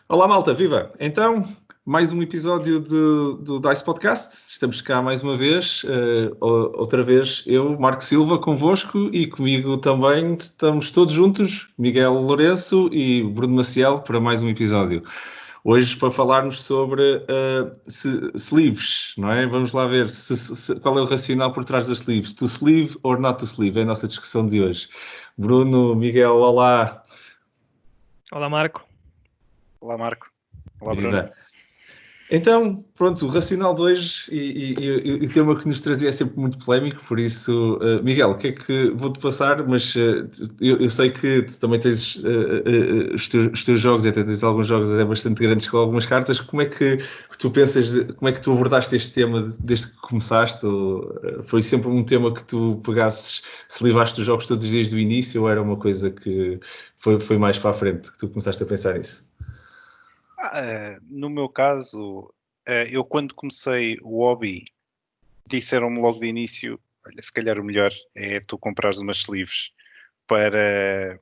Olá, malta, viva! Então, mais um episódio do DICE Podcast. Estamos cá mais uma vez, outra vez eu, Marco Silva, convosco e comigo também estamos todos juntos, Miguel Lourenço e Bruno Maciel, para mais um episódio. Hoje para falarmos sobre sleeves, não é? Vamos lá ver qual é o racional por trás das sleeves. To sleeve or not to sleeve, é a nossa discussão de hoje. Bruno, Miguel, olá! Olá, Marco. Olá, Marco. Olá, Viva. Bruno. Então, pronto, o racional de hoje e o tema que nos trazia é sempre muito polémico, por isso, Miguel, o que é que vou-te passar, mas eu sei que tu também tens os teus jogos, e até tens alguns jogos bastante grandes com algumas cartas. Como é que tu pensas, como é que tu abordaste este tema desde que começaste? Foi sempre um tema que tu pegasses, se livraste os jogos todos desde o início, ou era uma coisa que foi mais para a frente que tu começaste a pensar nisso? No meu caso, eu quando comecei o hobby, disseram-me logo de início, olha, se calhar o melhor é tu comprares umas sleeves para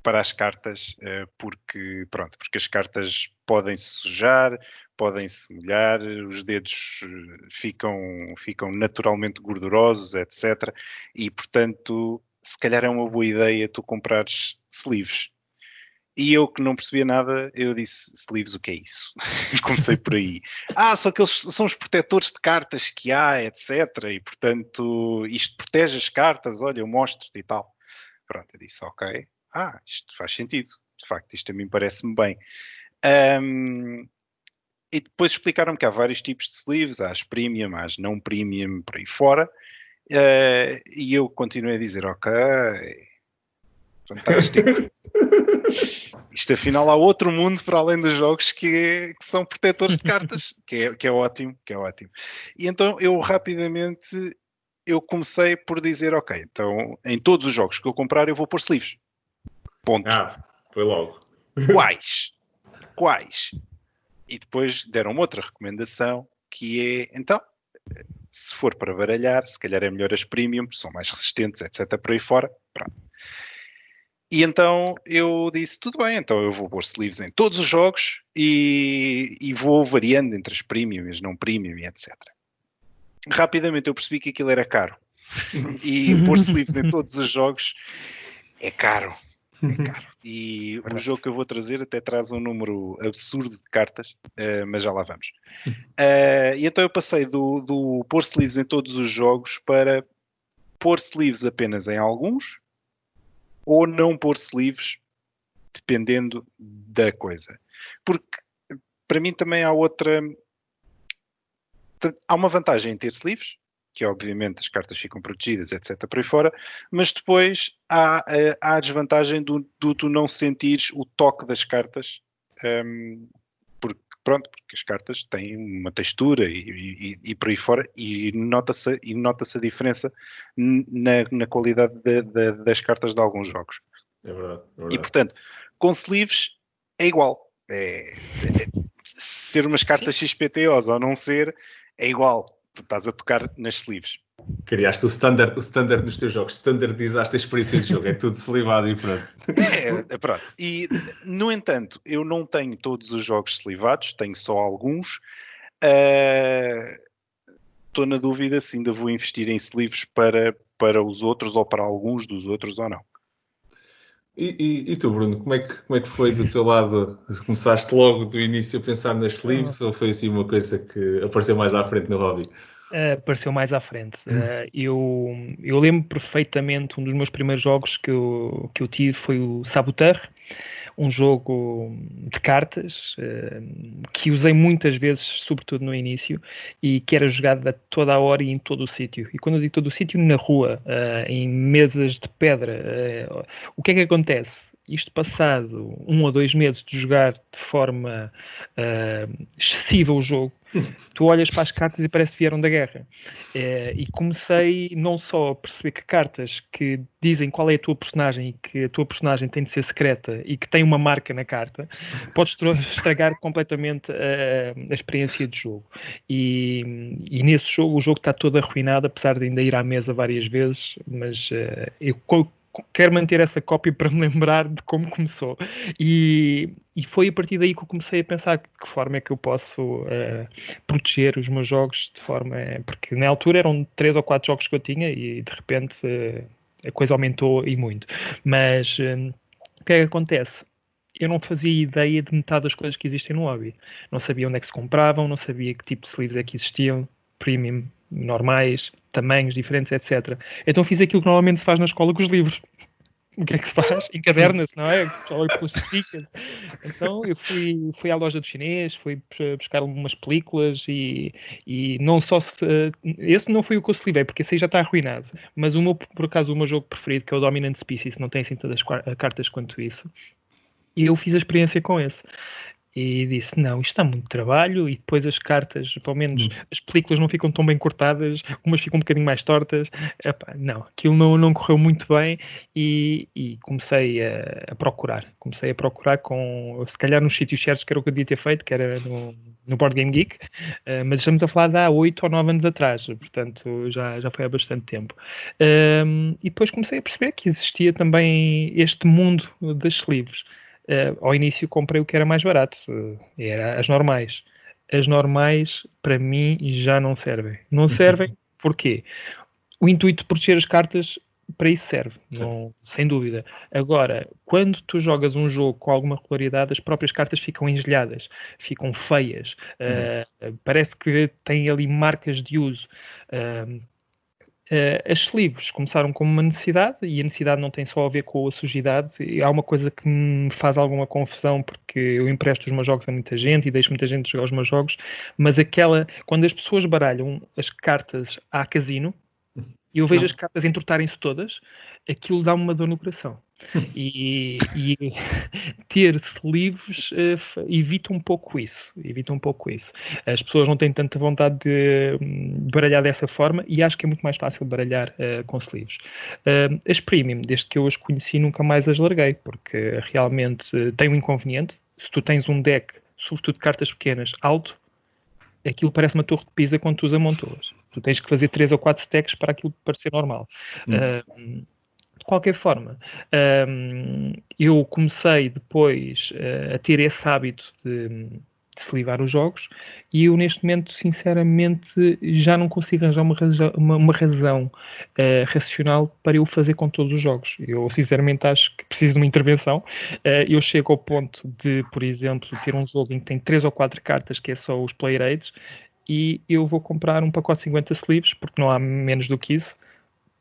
as cartas, porque as cartas podem-se sujar, podem-se molhar, os dedos ficam naturalmente gordurosos, etc. E, portanto, se calhar é uma boa ideia tu comprares sleeves. E eu que não percebia nada, eu disse, sleeves, o que é isso? Comecei por aí. São os protetores de cartas que há, etc. E, portanto, isto protege as cartas, olha, eu mostro-te e tal. Pronto, eu disse, ok. Isto faz sentido. De facto, isto a mim parece-me bem. E depois explicaram-me que há vários tipos de sleeves, há as premium, há as não premium, por aí fora. E eu continuei a dizer, ok, fantástico. Isto afinal há outro mundo para além dos jogos que são protetores de cartas, que é ótimo, E então eu rapidamente comecei por dizer, ok, então em todos os jogos que eu comprar eu vou pôr sleeves. Ponto. Foi logo. Quais? E depois deram-me outra recomendação que é, então, se for para baralhar, se calhar é melhor as premium, são mais resistentes, etc. por aí fora. Pronto. E então eu disse, tudo bem, então eu vou pôr sleeves em todos os jogos e vou variando entre as premium e as não premium e etc. Rapidamente eu percebi que aquilo era caro. E pôr sleeves em todos os jogos é caro. E o jogo que eu vou trazer até traz um número absurdo de cartas, mas já lá vamos. E então eu passei do pôr sleeves em todos os jogos para pôr sleeves apenas em alguns, ou não pôr sleeves, dependendo da coisa. Porque, para mim, também há uma vantagem em ter sleeves, que obviamente as cartas ficam protegidas, etc. por aí fora, mas depois há a desvantagem do tu não sentires o toque das cartas, porque as cartas têm uma textura e por aí fora, e nota-se a diferença na qualidade das cartas de alguns jogos. É verdade. E, portanto, com sleeves é igual. Ser umas cartas XPTOs ou não ser, é igual. Tu estás a tocar nas sleeves. Criaste o standard nos teus jogos. Standardizaste a experiência de jogo. É tudo slivado e pronto. Pronto. E, no entanto, eu não tenho todos os jogos slivados, tenho só alguns. Estou na dúvida se ainda vou investir em sleeves para os outros ou para alguns dos outros ou não. E tu, Bruno, como é que foi do teu lado? Começaste logo do início a pensar nas sleeves ou foi assim uma coisa que apareceu mais à frente no hobby? Apareceu mais à frente. Eu lembro perfeitamente, um dos meus primeiros jogos que eu tive foi o Saboteur, um jogo de cartas que usei muitas vezes, sobretudo no início, e que era jogado a toda a hora e em todo o sítio. E quando eu digo todo o sítio, na rua, em mesas de pedra. O que é que acontece? Isto passado 1 ou 2 meses de jogar de forma excessiva o jogo, tu olhas para as cartas e parece que vieram da guerra. E comecei não só a perceber que cartas que dizem qual é a tua personagem e que a tua personagem tem de ser secreta e que tem uma marca na carta, podes estragar completamente a experiência de jogo. E nesse jogo, o jogo está todo arruinado, apesar de ainda ir à mesa várias vezes, mas eu quero manter essa cópia para me lembrar de como começou. E foi a partir daí que eu comecei a pensar de que forma é que eu posso proteger os meus jogos de forma... Porque na altura eram 3 ou 4 jogos que eu tinha e de repente a coisa aumentou e muito. Mas o que é que acontece? Eu não fazia ideia de metade das coisas que existem no hobby. Não sabia onde é que se compravam, não sabia que tipo de sleeves é que existiam, premium, normais, tamanhos diferentes, etc. Então fiz aquilo que normalmente se faz na escola com os livros. O que é que se faz? Encaderna-se, não é? Plastifica-se. Então eu fui à loja do chinês, fui buscar umas películas e não só esse não foi o que eu selivei, porque esse aí já está arruinado. Mas por acaso o meu jogo preferido, que é o Dominant Species, não tem assim tantas cartas quanto isso. E eu fiz a experiência com esse. E disse, não, isto dá muito trabalho e depois as cartas, pelo menos as películas não ficam tão bem cortadas, umas ficam um bocadinho mais tortas. Epá, não, aquilo não correu muito bem e comecei a procurar. Comecei a procurar se calhar nos sítios certos, que era o que eu devia ter feito, que era no Board Game Geek, mas estamos a falar de há 8 ou 9 anos atrás, portanto já foi há bastante tempo. E depois comecei a perceber que existia também este mundo das sleeves. Ao início comprei o que era mais barato, era as normais. As normais, para mim, já não servem. Não servem, porquê? O intuito de proteger as cartas, para isso serve, não, sem dúvida. Agora, quando tu jogas um jogo com alguma regularidade, as próprias cartas ficam engelhadas, ficam feias, parece que têm ali marcas de uso. As sleeves começaram como uma necessidade e a necessidade não tem só a ver com a sujidade. Há uma coisa que me faz alguma confusão porque eu empresto os meus jogos a muita gente e deixo muita gente jogar os meus jogos, mas quando as pessoas baralham as cartas à casino e eu vejo as cartas entortarem-se todas, aquilo dá-me uma dor no coração. E ter sleeves evita um pouco isso. As pessoas não têm tanta vontade de baralhar dessa forma e acho que é muito mais fácil baralhar com sleeves. As premium, desde que eu as conheci, nunca mais as larguei, porque realmente tem um inconveniente. Se tu tens um deck, sobretudo de cartas pequenas, alto, aquilo parece uma torre de Pisa quando tu as amontoas. Tu tens que fazer 3 ou 4 stacks para aquilo parecer normal. De qualquer forma, eu comecei depois a ter esse hábito de sleevar os jogos e eu neste momento, sinceramente, já não consigo arranjar uma razão racional para eu fazer com todos os jogos. Eu, sinceramente, acho que preciso de uma intervenção. Eu chego ao ponto de, por exemplo, ter um jogo em que tem 3 ou 4 cartas, que é só os player aids, e eu vou comprar um pacote de 50 sleeves, porque não há menos do que isso,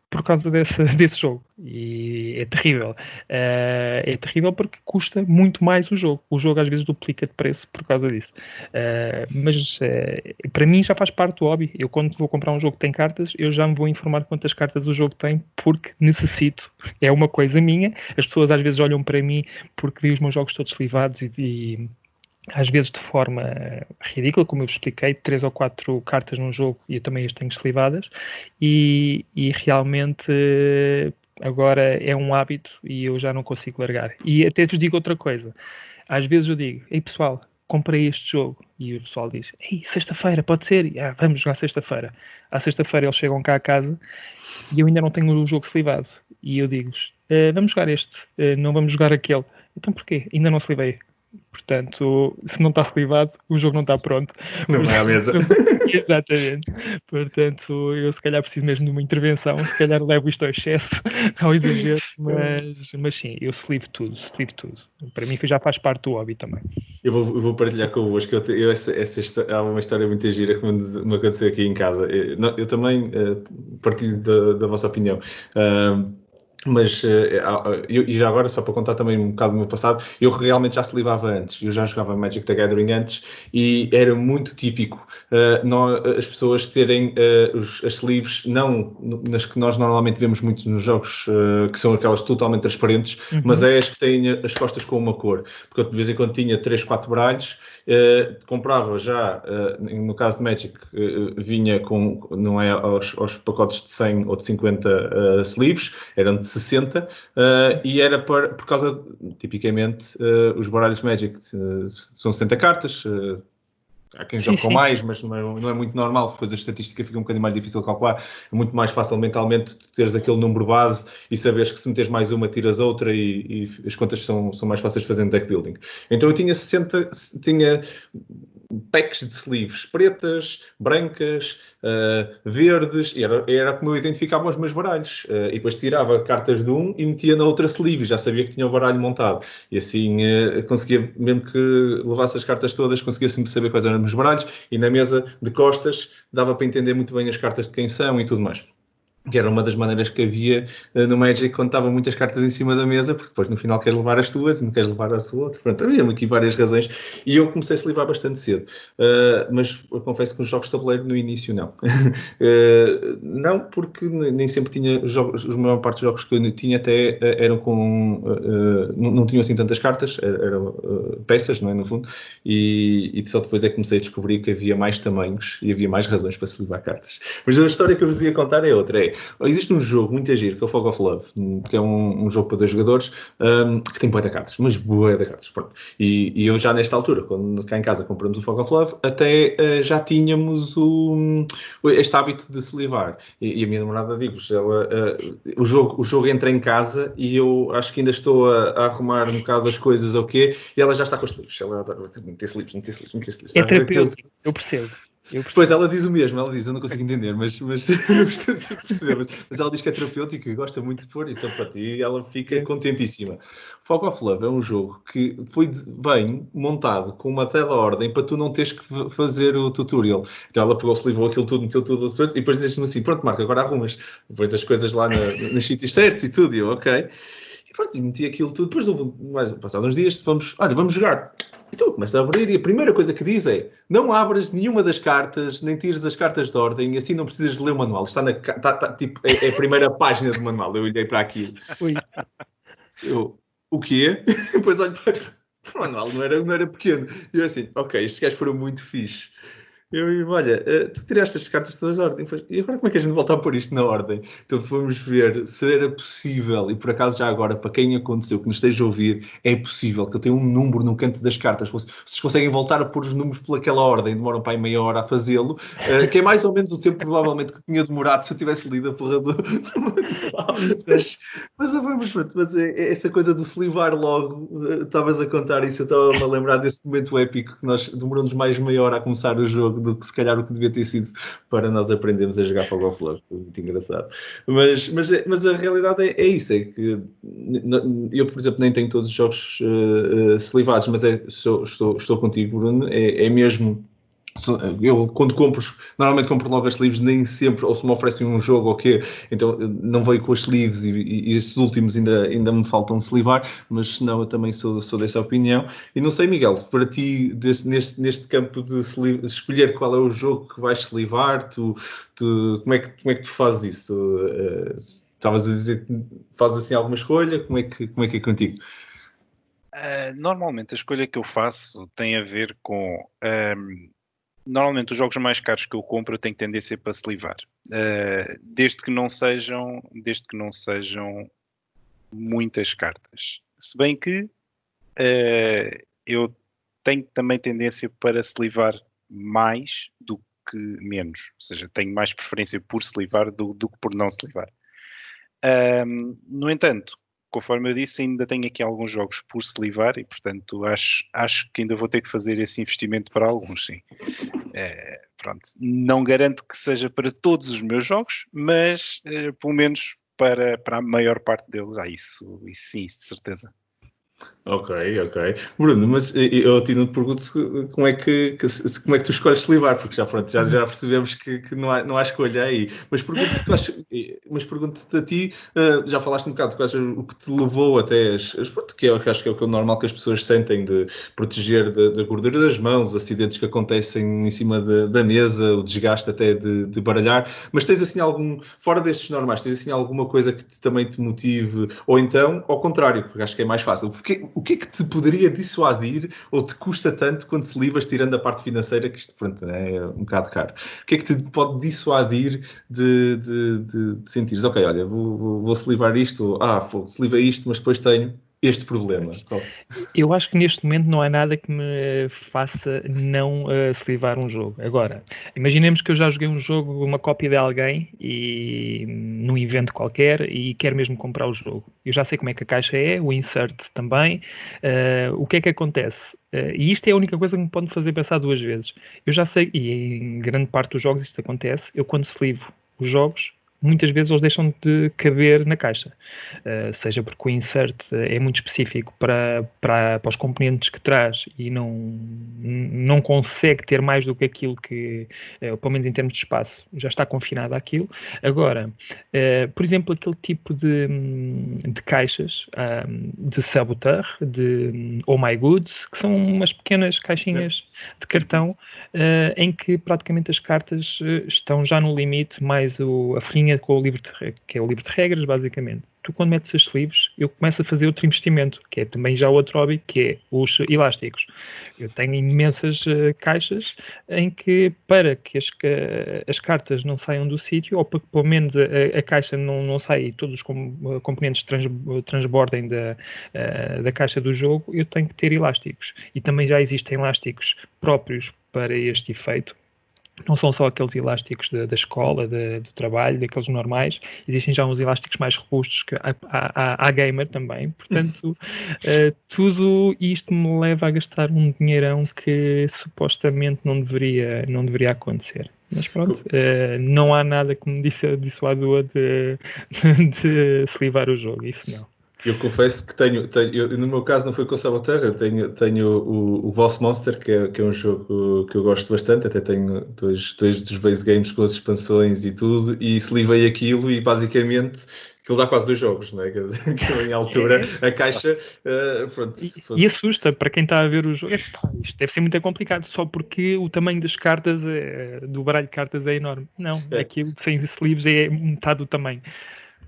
por causa desse jogo. E é terrível. É terrível porque custa muito mais o jogo. O jogo às vezes duplica de preço por causa disso. Mas para mim já faz parte do hobby. Eu quando vou comprar um jogo que tem cartas, eu já me vou informar quantas cartas o jogo tem, porque necessito. É uma coisa minha. As pessoas às vezes olham para mim porque veem os meus jogos todos slivados e às vezes de forma ridícula, como eu vos expliquei, 3 ou 4 cartas num jogo e eu também as tenho slivadas e realmente agora é um hábito e eu já não consigo largar. E até vos digo outra coisa, às vezes eu digo, ei pessoal, comprei este jogo, e o pessoal diz, ei, sexta-feira, pode ser? Vamos jogar sexta-feira. À sexta-feira eles chegam cá a casa e eu ainda não tenho o jogo slivado e eu digo-vos, vamos jogar este, não vamos jogar aquele. Então porquê? Ainda não slivei. Portanto, se não está slivado, o jogo não está pronto. Não vai à mesa. Exatamente. Portanto, eu se calhar preciso mesmo de uma intervenção, se calhar levo isto ao excesso, ao exagero, mas sim, eu slivo tudo. Para mim já faz parte do hobby também. Eu vou partilhar convosco. Há uma história muito gira que me aconteceu aqui em casa. Eu também partilho da vossa opinião. Mas, e já agora, só para contar também um bocado do meu passado, eu realmente já slivava antes, eu já jogava Magic the Gathering antes e era muito típico as pessoas terem as sleeves, não nas que nós normalmente vemos muito nos jogos, que são aquelas totalmente transparentes, mas é as que têm as costas com uma cor, porque eu de vez em quando tinha 3, 4 baralhos, comprava já, no caso de Magic, vinha com, não é aos pacotes de 100 ou de 50 sleeves, eram de 60, e era por causa, tipicamente, os baralhos Magic são 60 cartas, há quem jogue com mais, mas não é muito normal, depois a estatística fica um bocadinho mais difícil de calcular. É muito mais fácil mentalmente teres aquele número base e saberes que se meteres mais uma, tiras outra e as contas são mais fáceis de fazer no deck building. Então eu tinha tinha packs de sleeves pretas, brancas, verdes, e era como eu identificava os meus baralhos. E depois tirava cartas de um e metia na outra sleeve, já sabia que tinha o baralho montado. E assim conseguia, mesmo que levasse as cartas todas, conseguia sempre saber quais eram os meus baralhos, e na mesa de costas dava para entender muito bem as cartas de quem são e tudo mais. Que era uma das maneiras que havia no Magic quando estavam muitas cartas em cima da mesa, porque depois no final queres levar as tuas e não queres levar a sua outra. Pronto, havia aqui várias razões e eu comecei a se livrar bastante cedo. Mas eu confesso que nos jogos de tabuleiro no início não. Não, porque nem sempre tinha jogos, a maior parte dos jogos que eu tinha até eram com... não tinham assim tantas cartas, eram peças, não é, no fundo, e só depois é que comecei a descobrir que havia mais tamanhos e havia mais razões para se livrar cartas. Mas a história que eu vos ia contar é outra, existe um jogo muito giro, que é o Fog of Love, que é um jogo para 2 jogadores, que tem bué de cartas, mas bué de cartas. Pronto. E eu já nesta altura, quando cá em casa compramos o Fog of Love, até já tínhamos este hábito de se livrar. E a minha namorada, digo-vos, o jogo entra em casa e eu acho que ainda estou a arrumar um bocado as coisas ou quê, e ela já está com os livros. Ela meter livros. É terapêutico, eu percebo. Pois, ela diz o mesmo, ela diz, eu não consigo entender, mas eu consigo perceber, mas ela diz que é terapêutico e gosta muito de pôr, então pronto, e ela fica contentíssima. Fog of Love é um jogo que foi bem montado com uma tela ordem para tu não teres que fazer o tutorial. Então ela pegou-se, livrou aquilo tudo, meteu tudo depois, e depois diz-me assim, pronto Marco, agora arrumas. Depois as coisas lá nos sítios certos e tudo, e eu, ok. E pronto, e meti aquilo tudo, depois passados uns dias, vamos jogar. Então eu começo a abrir e a primeira coisa que diz é: não abras nenhuma das cartas, nem tires as cartas de ordem, assim não precisas de ler o manual. Está tipo, é a primeira página do manual. Eu olhei para aquilo. O quê? Depois olho para o manual, não era pequeno. E eu assim, ok, estes gajos foram muito fixe. Eu, olha, tu tiraste as cartas todas da ordem. E agora como é que a gente volta a pôr isto na ordem? Então fomos ver se era possível, e por acaso já agora, para quem aconteceu, que nos esteja a ouvir, é possível que eu tenha um número no canto das cartas. Vocês conseguem voltar a pôr os números pelaquela ordem, demoram para aí meia hora a fazê-lo, que é mais ou menos o tempo provavelmente que tinha demorado se eu tivesse lido a porra do manual. Mas essa coisa do se livrar logo, estavas a contar isso, eu estava-me a lembrar desse momento épico que nós demoramos mais meia hora a começar o jogo do que se calhar o que devia ter sido para nós aprendermos a jogar Fog of Love. Foi muito engraçado. Mas a realidade é isso, é que eu, por exemplo, nem tenho todos os jogos slivados, mas estou contigo, Bruno, é mesmo... Eu, quando normalmente compro logo as sleeves, nem sempre, ou se me oferecem um jogo ou quê, então não veio com as sleeves e estes últimos ainda me faltam sleevar, mas senão eu também sou dessa opinião. E não sei, Miguel, para ti, neste campo de escolher qual é o jogo que vais sleevar, como é que tu fazes isso? Estavas a dizer que fazes assim alguma escolha? Como é que é contigo? Normalmente a escolha que eu faço tem a ver com... Normalmente os jogos mais caros que eu compro eu tenho tendência para se livrar, desde que não sejam muitas cartas. Se bem que eu tenho também tendência para se livrar mais do que menos, ou seja, tenho mais preferência por se livrar do que por não se livrar. No entanto, conforme eu disse, ainda tenho aqui alguns jogos por se livrar e, portanto, acho que ainda vou ter que fazer esse investimento para alguns, sim. Pronto. Não garanto que seja para todos os meus jogos, mas pelo menos para a maior parte deles, isso sim, de certeza. Ok. Bruno, mas eu a ti não te pergunto como é que tu escolhes se livrar, porque já percebemos que não há escolha aí. Mas pergunto-te a ti, já falaste um bocado o que te levou até que eu acho que é o normal que as pessoas sentem, de proteger da gordura das mãos, acidentes que acontecem em cima da mesa, o desgaste até de baralhar. Mas tens assim fora destes normais, tens assim alguma coisa que também te motive, ou então, ao contrário, porque acho que é mais fácil. O que é que te poderia dissuadir ou te custa tanto quando se livras, tirando a parte financeira, que isto pronto, é um bocado caro? O que é que te pode dissuadir de sentires, ok, olha, vou se livrar isto, se livra isto, mas depois tenho este problema? Eu acho que neste momento não há nada que me faça não salivar um jogo. Agora, imaginemos que eu já joguei um jogo, uma cópia de alguém, e num evento qualquer, e quero mesmo comprar o jogo. Eu já sei como é que a caixa é, o insert também. O que é que acontece? E isto é a única coisa que me pode fazer pensar duas vezes. Eu já sei, e em grande parte dos jogos isto acontece, eu quando salivo os jogos, muitas vezes eles deixam de caber na caixa, seja porque o insert é muito específico para os componentes que traz e não consegue ter mais do que aquilo que, pelo menos em termos de espaço, já está confinado àquilo. Agora, por exemplo, aquele tipo de caixas de Saboteur, de Oh My Goods, que são umas pequenas caixinhas de cartão em que praticamente as cartas estão já no limite, mais a folhinha com o livro que é o livro de regras, basicamente. Tu, quando metes estes livros, eu começo a fazer outro investimento, que é também já outro hobby, que é os elásticos. Eu tenho imensas caixas em que, para que as cartas não saiam do sítio, ou para que pelo menos a caixa não saia e todos os componentes transbordem da caixa do jogo, eu tenho que ter elásticos. E também já existem elásticos próprios para este efeito. Não são só aqueles elásticos da escola, do trabalho, daqueles normais. Existem já uns elásticos mais robustos que há gamer também. Portanto, tudo isto me leva a gastar um dinheirão que supostamente não deveria acontecer. Mas pronto, não há nada que me dissuadua de salivar o jogo. Isso não. Eu confesso que eu, no meu caso não foi com o Saboteur, eu tenho o Boss Monster, que é um jogo que eu gosto bastante, até tenho dois dos base games com as expansões e tudo, e slivei aquilo e basicamente aquilo dá quase 2 jogos, não é? Que em altura a caixa... pronto, e assusta para quem está a ver o jogo. Isto deve ser muito complicado, só porque o tamanho das cartas, do baralho de cartas é enorme. Não, aquilo sem sleeves é metade do tamanho.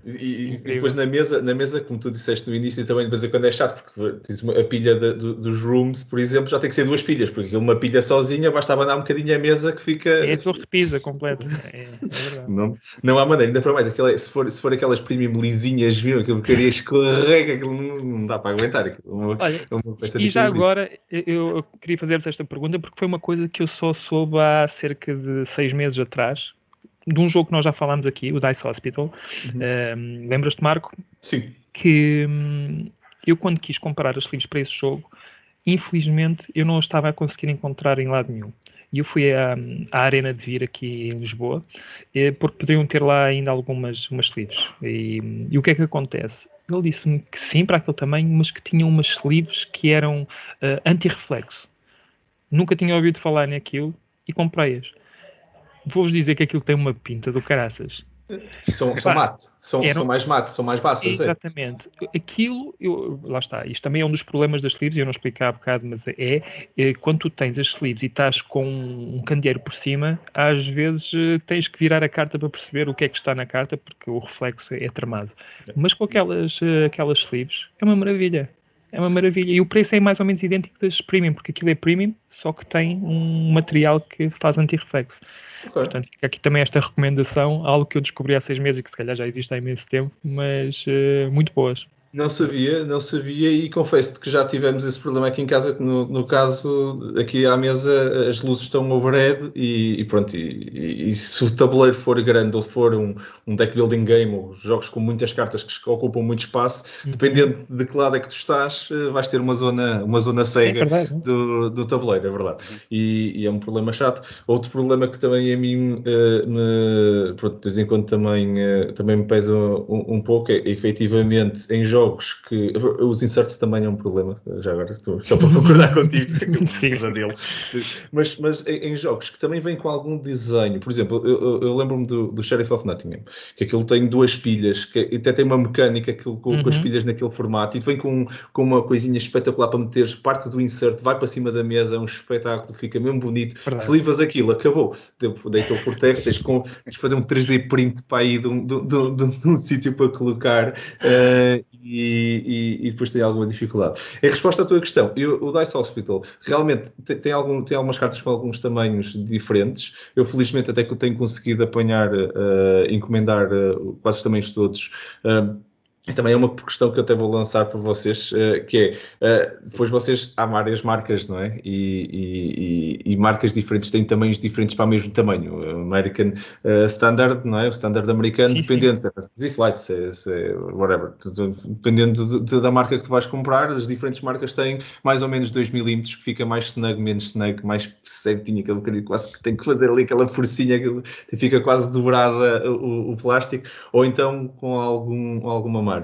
E depois na mesa, como tu disseste no início, também de vez em quando é chato, porque tens a pilha dos rooms, por exemplo, já tem que ser 2 pilhas, porque uma pilha sozinha basta abanar um bocadinho a mesa que fica... É a torre de Pisa completa. É verdade. Não há maneira, ainda para mais, se for aquelas premium lisinhas, viu, aquilo que queria escorrega, aquilo não dá para aguentar. Olha, e já agora eu queria fazer-vos esta pergunta, porque foi uma coisa que eu só soube há cerca de 6 meses atrás, de um jogo que nós já falámos aqui, o Dice Hospital. Lembras-te, Marco? Sim. Que eu, quando quis comprar os livros para esse jogo, infelizmente eu não os estava a conseguir encontrar em lado nenhum. E eu fui à Arena de Vir aqui em Lisboa, porque poderiam ter lá ainda umas livros. E o que é que acontece? Ele disse-me que sim, para aquele tamanho, mas que tinham umas livros que eram anti-reflexo. Nunca tinha ouvido falar naquilo e comprei-as. Vou-vos dizer que aquilo tem uma pinta do caraças. São mate, são mais mate, são mais baças. Exatamente. Aquilo, lá está, isto também é um dos problemas das sleeves, eu não expliquei há bocado, mas quando tu tens as sleeves e estás com um candeeiro por cima, às vezes tens que virar a carta para perceber o que é que está na carta, porque o reflexo é tramado. Mas com aquelas sleeves, é uma maravilha. É uma maravilha. E o preço é mais ou menos idêntico das premium, porque aquilo é premium, só que tem um material que faz anti-reflexo. Okay. Portanto, fica aqui também esta recomendação, algo que eu descobri há 6 meses e que se calhar já existe há imenso tempo, mas muito boas. Não sabia e confesso-te que já tivemos esse problema aqui em casa, que no caso, aqui à mesa, as luzes estão overhead e pronto, e se o tabuleiro for grande ou se for um deck building game ou jogos com muitas cartas que ocupam muito espaço, dependendo de que lado é que tu estás, vais ter uma zona cega do tabuleiro, é verdade. E é um problema chato. Outro problema que também a mim, pronto, de vez em quando também me pesa um pouco é, efetivamente, em jogos que os inserts também é um problema, já agora só para concordar contigo. Sim. Mas em jogos que também vêm com algum desenho, por exemplo, eu lembro-me do Sheriff of Nottingham, que aquilo tem 2 pilhas, que até tem uma mecânica com as pilhas naquele formato, e vem com uma coisinha espetacular para meteres parte do insert, vai para cima da mesa, é um espetáculo, fica mesmo bonito. Slivas aquilo, acabou, deitou por terra, tens de fazer um 3D print para aí de um sítio para colocar, e depois tem alguma dificuldade. Em resposta à tua questão, o Dice Hospital realmente tem algumas cartas com alguns tamanhos diferentes. Eu felizmente até que eu tenho conseguido encomendar quase os tamanhos todos. Isto também é uma questão que eu até vou lançar para vocês, que é, depois vocês há várias marcas, não é? E marcas diferentes têm tamanhos diferentes para o mesmo tamanho. O American Standard, não é? O Standard americano, Sim, dependendo se é Easy Flight, se é whatever. Dependendo da marca que tu vais comprar, as diferentes marcas têm mais ou menos 2 milímetros, que fica mais snug, menos snug, mais certinho, aquele bocadinho quase que tem que fazer ali aquela forcinha que fica quase dobrada o plástico, ou então com alguma margem.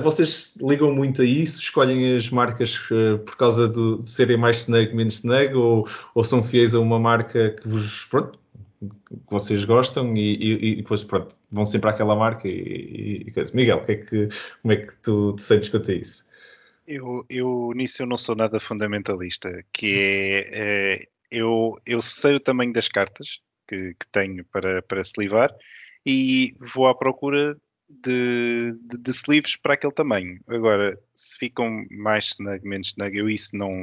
Vocês ligam muito a isso? Escolhem as marcas por causa de serem mais snug, menos snug, ou são fiéis a uma marca que que vocês gostam e depois pronto, vão sempre àquela marca e coisa. Miguel, como é que tu te sentes quanto a isso? Nisso eu não sou nada fundamentalista, eu sei o tamanho das cartas que tenho para sleevar e vou à procura de sleeves para aquele tamanho. Agora, se ficam mais snug, menos snug, eu isso não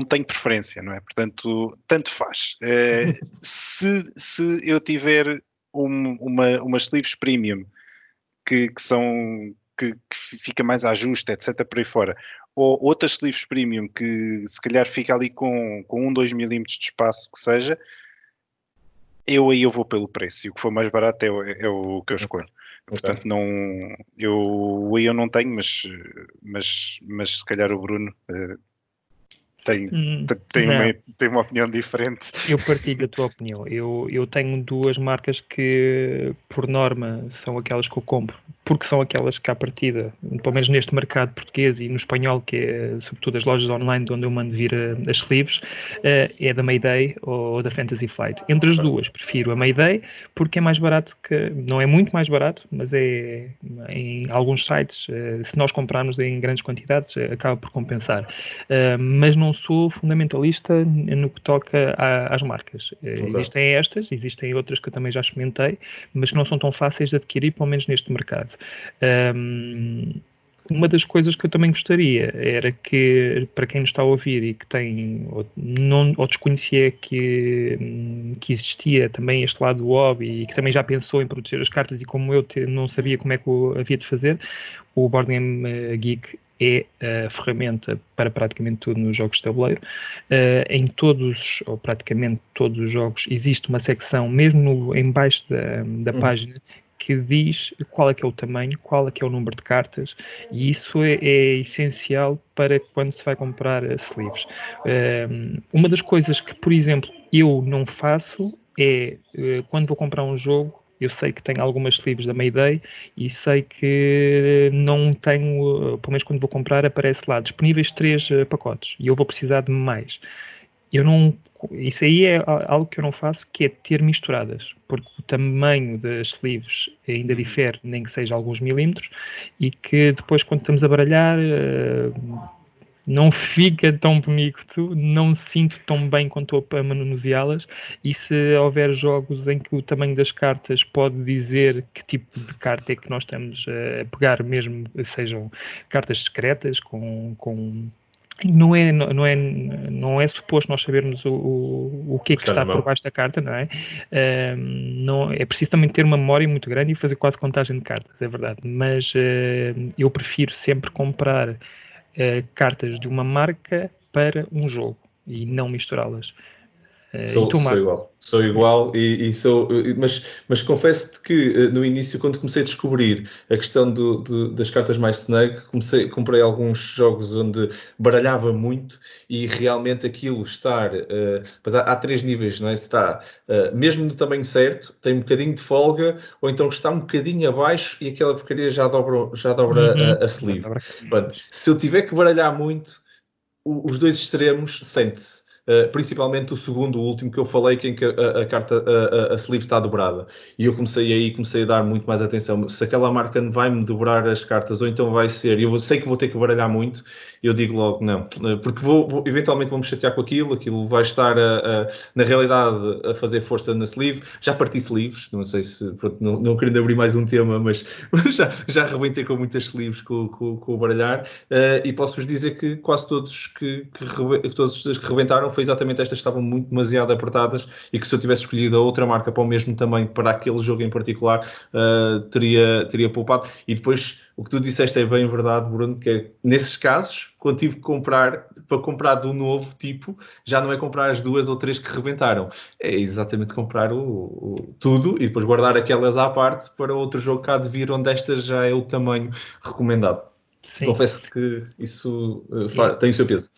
tenho preferência, não é? Portanto, tanto faz. Se eu tiver uma sleeves premium que fica mais a ajuste, etc, por aí fora, ou outras sleeves premium que se calhar fica ali com 2 milímetros de espaço, que seja, eu vou pelo preço, e o que for mais barato é o que eu escolho. Portanto, eu não tenho, mas se calhar o Bruno tem uma opinião diferente. Eu partilho a tua opinião. Eu tenho duas marcas que, por norma, são aquelas que eu compro, porque são aquelas que, à partida, pelo menos neste mercado português e no espanhol, que é sobretudo as lojas online de onde eu mando vir as sleeves, é da Mayday ou da Fantasy Flight. Entre as duas, prefiro a Mayday, porque é mais barato, não é muito mais barato, mas é em alguns sites, se nós comprarmos em grandes quantidades, acaba por compensar. Mas não sou fundamentalista no que toca às marcas. Existem existem outras que eu também já experimentei, mas que não são tão fáceis de adquirir, pelo menos neste mercado. Uma das coisas que eu também gostaria era que, para quem nos está a ouvir e que tem ou desconhecia que existia também este lado do hobby e que também já pensou em proteger as cartas e como eu não sabia como é que havia de fazer, o Board Game Geek é a ferramenta para praticamente tudo nos jogos de tabuleiro. Em todos, ou praticamente todos os jogos, existe uma secção, mesmo em baixo da página, que diz qual é que é o tamanho, qual é que é o número de cartas, e isso é essencial para quando se vai comprar sleeves. Uma das coisas que, por exemplo, eu não faço é, quando vou comprar um jogo, eu sei que tenho algumas sleeves da Mayday e sei que não tenho, pelo menos quando vou comprar, aparece lá disponíveis 3 pacotes e eu vou precisar de mais. Isso aí é algo que eu não faço, que é ter misturadas, porque o tamanho das sleeves ainda difere, nem que seja alguns milímetros, e que depois, quando estamos a baralhar, não fica tão bonito, não me sinto tão bem quando estou a manuseá-las, e se houver jogos em que o tamanho das cartas pode dizer que tipo de carta é que nós estamos a pegar, mesmo sejam cartas secretas, não é suposto nós sabermos o que é que está por baixo da carta, não é? É preciso também ter uma memória muito grande e fazer quase contagem de cartas, é verdade, mas eu prefiro sempre comprar cartas de uma marca para um jogo e não misturá-las. Sou igual mas confesso-te que no início, quando comecei a descobrir a questão das cartas mais snug, comprei alguns jogos onde baralhava muito e realmente aquilo mas há 3 níveis, não é? Está mesmo no tamanho certo, tem um bocadinho de folga, ou então está um bocadinho abaixo e aquela porcaria já dobra a sleeve. Se eu tiver que baralhar muito, os dois extremos sente-se. Principalmente o segundo, o último que eu falei, em que a carta, a sleeve está dobrada. E eu comecei a dar muito mais atenção. Se aquela marca vai-me dobrar as cartas, ou então vai ser, eu sei que vou ter que baralhar muito, eu digo logo não. Porque eventualmente vou-me chatear com aquilo vai estar, na realidade, a fazer força na sleeve. Já parti sleeves, não sei se, pronto, não querendo abrir mais um tema, mas já arrebentei com muitas sleeves com o baralhar. E posso-vos dizer que quase todos que rebentaram foi exatamente estas que estavam demasiado apertadas e que se eu tivesse escolhido a outra marca para o mesmo tamanho, para aquele jogo em particular, teria poupado. E depois, o que tu disseste é bem verdade, Bruno, que é, nesses casos, quando tive que comprar, para comprar do novo tipo, já não é comprar as 2 ou 3 que rebentaram. É exatamente comprar tudo e depois guardar aquelas à parte para outro jogo que há de vir, onde esta já é o tamanho recomendado. Sim. Confesso que isso tem o seu peso.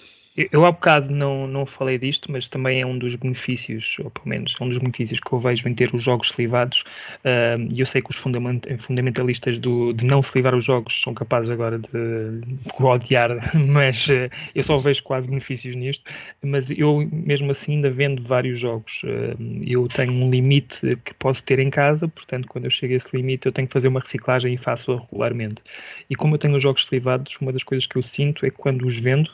Eu há bocado não falei disto, mas também é um dos benefícios, ou pelo menos é um dos benefícios que eu vejo em ter os jogos slivados. E eu sei que os fundamentalistas de não slivar os jogos são capazes agora de odiar, mas eu só vejo quase benefícios nisto. Mas eu, mesmo assim, ainda vendo vários jogos. Eu tenho um limite que posso ter em casa, portanto, quando eu chego a esse limite, eu tenho que fazer uma reciclagem e faço-a regularmente. E como eu tenho os jogos slivados, uma das coisas que eu sinto é que quando os vendo,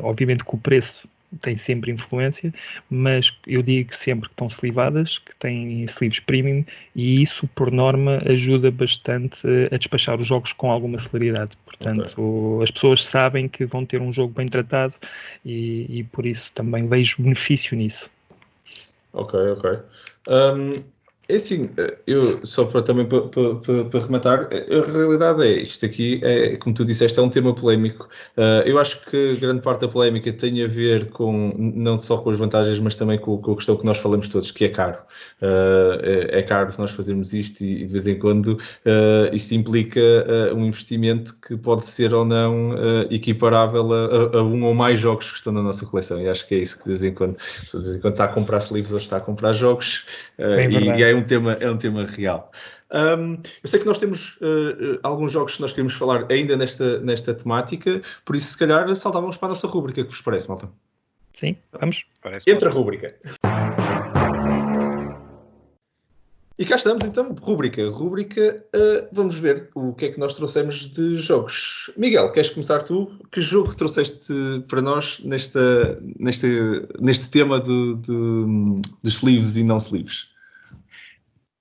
obviamente que o preço tem sempre influência, mas eu digo sempre que estão slivadas, que têm sleeves premium, e isso, por norma, ajuda bastante a despachar os jogos com alguma celeridade. Portanto, as pessoas sabem que vão ter um jogo bem tratado e por isso também vejo benefício nisso. Ok. É assim, eu só também para rematar, a realidade é isto aqui, como tu disseste, é um tema polémico. Eu acho que grande parte da polémica tem a ver com, não só com as vantagens, mas também com a questão que nós falamos todos, que é caro. É caro nós fazermos isto e de vez em quando isto implica um investimento que pode ser ou não equiparável a um ou mais jogos que estão na nossa coleção. E acho que é isso que de vez em quando está a comprar sleeves ou está a comprar jogos. E é um tema real. Eu sei que nós temos alguns jogos que nós queremos falar ainda nesta temática, por isso se calhar saltávamos para a nossa rúbrica, que vos parece, malta? Sim, vamos. Entra a rúbrica. E cá estamos então, rúbrica. Vamos ver o que é que nós trouxemos de jogos. Miguel, queres começar tu? Que jogo trouxeste para nós neste tema dos sleeves e não sleeves?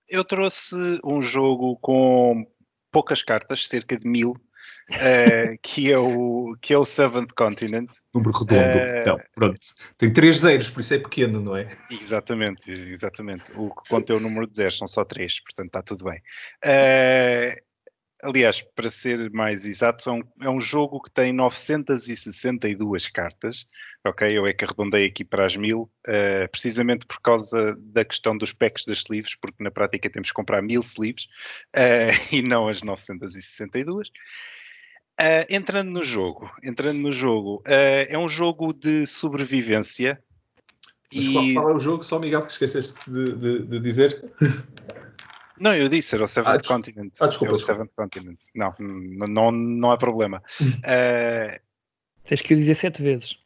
Eu trouxe um jogo com poucas cartas, cerca de 1000, que é o Seventh Continent. Número redondo. Então, pronto. Tem 3 zeros, por isso é pequeno, não é? Exatamente. O que conta é o número de 10, são só 3, portanto está tudo bem. Aliás, para ser mais exato, é um jogo que tem 962 cartas, ok? Eu é que arredondei aqui para as 1000, precisamente por causa da questão dos packs das sleeves, porque na prática temos que comprar 1000 sleeves e não as 962. Entrando no jogo, é um jogo de sobrevivência. Mas qual é o jogo? Só, Miguel, que esqueceste de dizer? Não, eu disse, era o Seventh Continent. Desculpa. Seventh Continent. Não há problema. Tens que o dizer 7 vezes.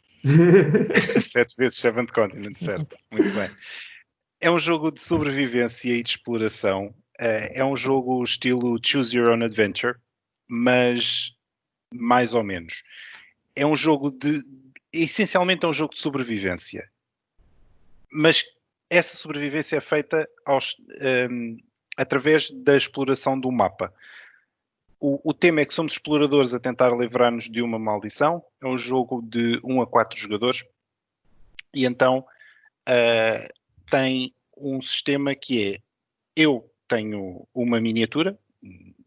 7 vezes Seventh Continent, certo. Muito bem. É um jogo de sobrevivência e de exploração. É um jogo estilo Choose Your Own Adventure, mas mais ou menos. É um jogo essencialmente é um jogo de sobrevivência. Mas essa sobrevivência é feita através da exploração do mapa. O tema é que somos exploradores a tentar livrar-nos de uma maldição. É um jogo de 1 a 4 jogadores. E então tem um sistema que é: eu tenho uma miniatura,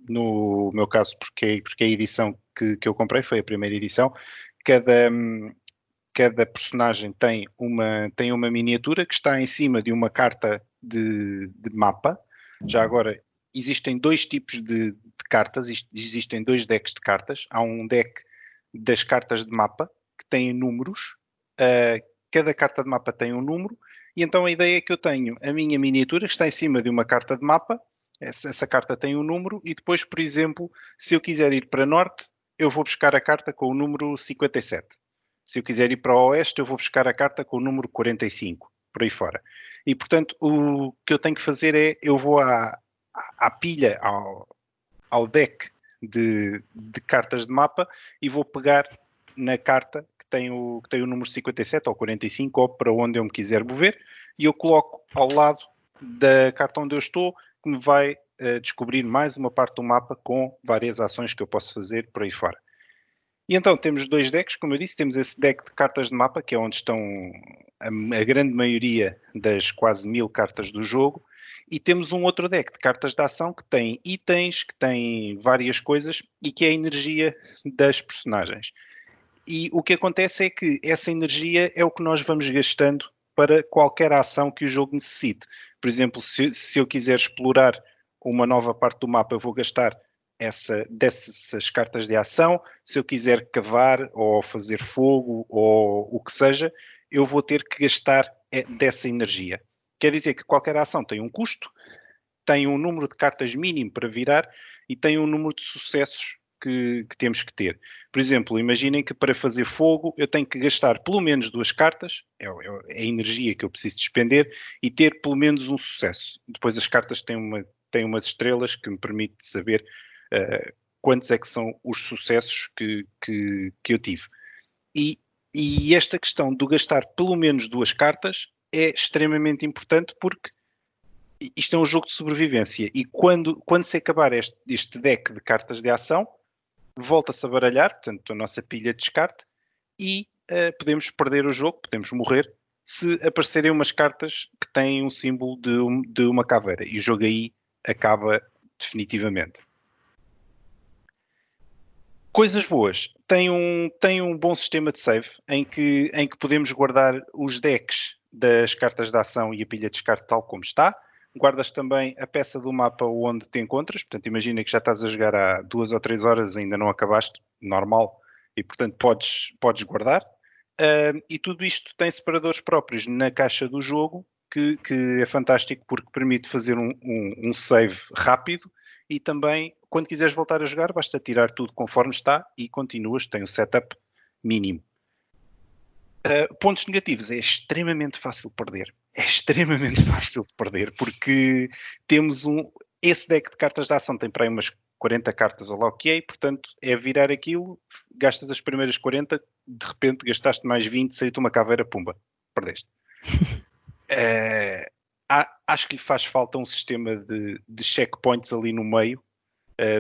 no meu caso porque a edição que eu comprei foi a primeira edição. Cada personagem tem uma miniatura que está em cima de uma carta de mapa. Já agora, existem 2 tipos de cartas, existem 2 decks de cartas. Há um deck das cartas de mapa que têm números. Cada carta de mapa tem um número, e então a ideia é que eu tenho a minha miniatura que está em cima de uma carta de mapa. Essa carta tem um número, e depois, por exemplo, se eu quiser ir para norte, eu vou buscar a carta com o número 57. Se eu quiser ir para o oeste, eu vou buscar a carta com o número 45, por aí fora. E, portanto, o que eu tenho que fazer é, eu vou à pilha, ao deck de cartas de mapa, e vou pegar na carta que tem o número 57 ou 45, ou para onde eu me quiser mover, e eu coloco ao lado da carta onde eu estou, que me vai descobrir mais uma parte do mapa com várias ações que eu posso fazer por aí fora. E então temos 2 decks, como eu disse, temos esse deck de cartas de mapa, que é onde estão a grande maioria das quase 1000 cartas do jogo, e temos um outro deck de cartas de ação que tem itens, que tem várias coisas e que é a energia das personagens. E o que acontece é que essa energia é o que nós vamos gastando para qualquer ação que o jogo necessite. Por exemplo, se eu quiser explorar uma nova parte do mapa, eu vou gastar dessas cartas de ação. Se eu quiser cavar ou fazer fogo ou o que seja, eu vou ter que gastar dessa energia. Quer dizer que qualquer ação tem um custo, tem um número de cartas mínimo para virar e tem um número de sucessos que temos que ter. Por exemplo, imaginem que para fazer fogo eu tenho que gastar pelo menos 2 cartas, é a energia que eu preciso despender, e ter pelo menos um sucesso. Depois as cartas têm umas estrelas que me permite saber quantos é que são os sucessos que eu tive. E esta questão de gastar pelo menos 2 cartas é extremamente importante, porque isto é um jogo de sobrevivência, e quando se acabar este deck de cartas de ação, volta-se a baralhar, portanto a nossa pilha de descarte, e podemos perder o jogo, podemos morrer, se aparecerem umas cartas que têm um símbolo de uma caveira, e o jogo aí acaba definitivamente. Coisas boas. Tem um bom sistema de save em que podemos guardar os decks das cartas de ação e a pilha de descarte tal como está. Guardas também a peça do mapa onde te encontras. Portanto, imagina que já estás a jogar há 2 ou 3 horas e ainda não acabaste, normal, e portanto podes guardar. E tudo isto tem separadores próprios na caixa do jogo, que é fantástico porque permite fazer um save rápido, e também, quando quiseres voltar a jogar, basta tirar tudo conforme está e continuas, tem um setup mínimo. Pontos negativos, é extremamente fácil de perder. É extremamente fácil de perder, porque temos esse deck de cartas de ação tem para aí umas 40 cartas ou lá o que é, portanto é virar aquilo, gastas as primeiras 40, de repente gastaste mais 20, saiu-te uma caveira, pumba, perdeste. Acho que lhe faz falta um sistema de checkpoints ali no meio,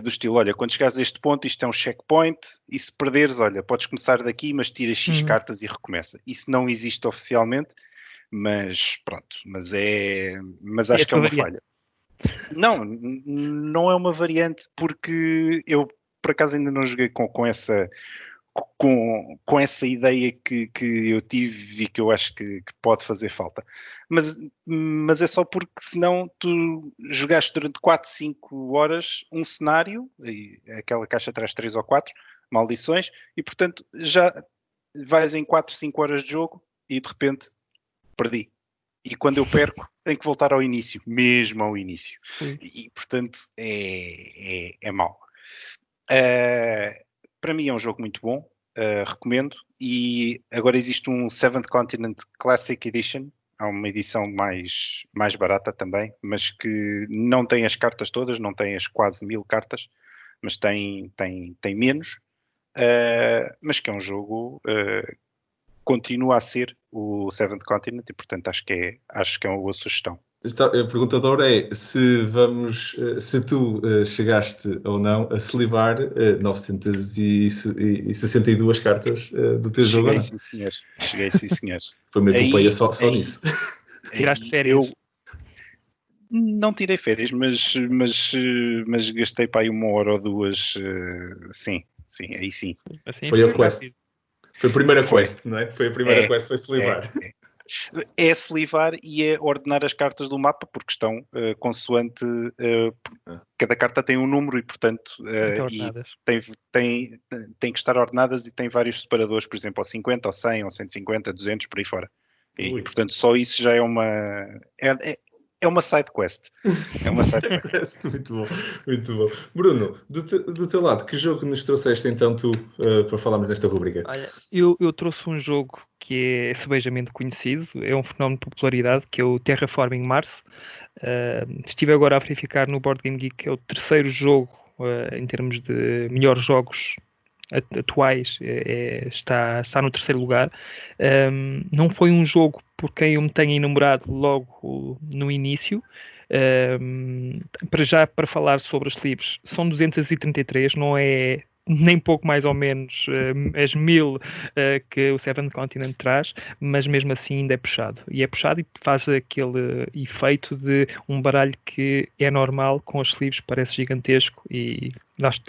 do estilo, olha, quando chegares a este ponto, isto é um checkpoint, e se perderes, olha, podes começar daqui, mas tira X cartas e recomeça. Isso não existe oficialmente, mas pronto, mas acho que é uma falha. Não é uma variante, porque eu por acaso ainda não joguei com essa ideia que eu tive e que eu acho que pode fazer falta. Mas é só porque senão tu jogaste durante 4, 5 horas um cenário, e aquela caixa traz 3 ou 4 maldições, e portanto já vais em 4, 5 horas de jogo e de repente perdi. E quando eu perco, tenho que voltar ao início, mesmo ao início. E portanto é mau. Para mim é um jogo muito bom, recomendo, e agora existe um Seventh Continent Classic Edition, há uma edição mais barata também, mas que não tem as cartas todas, não tem as quase 1000 cartas, mas tem menos, mas que é um jogo, continua a ser o Seventh Continent, e portanto acho que é uma boa sugestão. A pergunta agora é se tu chegaste ou não a slivar 962 cartas do teu jogo. Cheguei sim, senhor. Foi uma epopeia só nisso. Tiraste férias? Eu não tirei férias, mas gastei para aí 1 hora ou 2, sim, aí sim. Assim, foi a quest. Foi a primeira quest, não é? Foi a primeira quest, foi slivar. É slivar e é ordenar as cartas do mapa, porque estão consoante. Cada carta tem um número e, portanto, tem que estar ordenadas, e tem vários separadores, por exemplo, ao 50, ao 100, ao 150, 200, por aí fora. E portanto, só isso já é uma. É uma side quest. É uma side quest. Muito bom, muito bom. Bruno, do teu lado, que jogo nos trouxeste então tu para falarmos nesta rubrica? Olha, eu trouxe um jogo que é subejamente conhecido, é um fenómeno de popularidade, que é o Terraforming Mars. Estive agora a verificar no Board Game Geek, que é o 3º jogo em termos de melhores jogos atuais, está no 3º lugar. Não foi um jogo por quem eu me tenha enamorado logo no início. Para falar sobre os livros, são 233, não é nem pouco mais ou menos as 1000 que o Seven Continent traz, mas mesmo assim ainda é puxado. E é puxado e faz aquele efeito de um baralho que é normal, com os sleeves parece gigantesco, e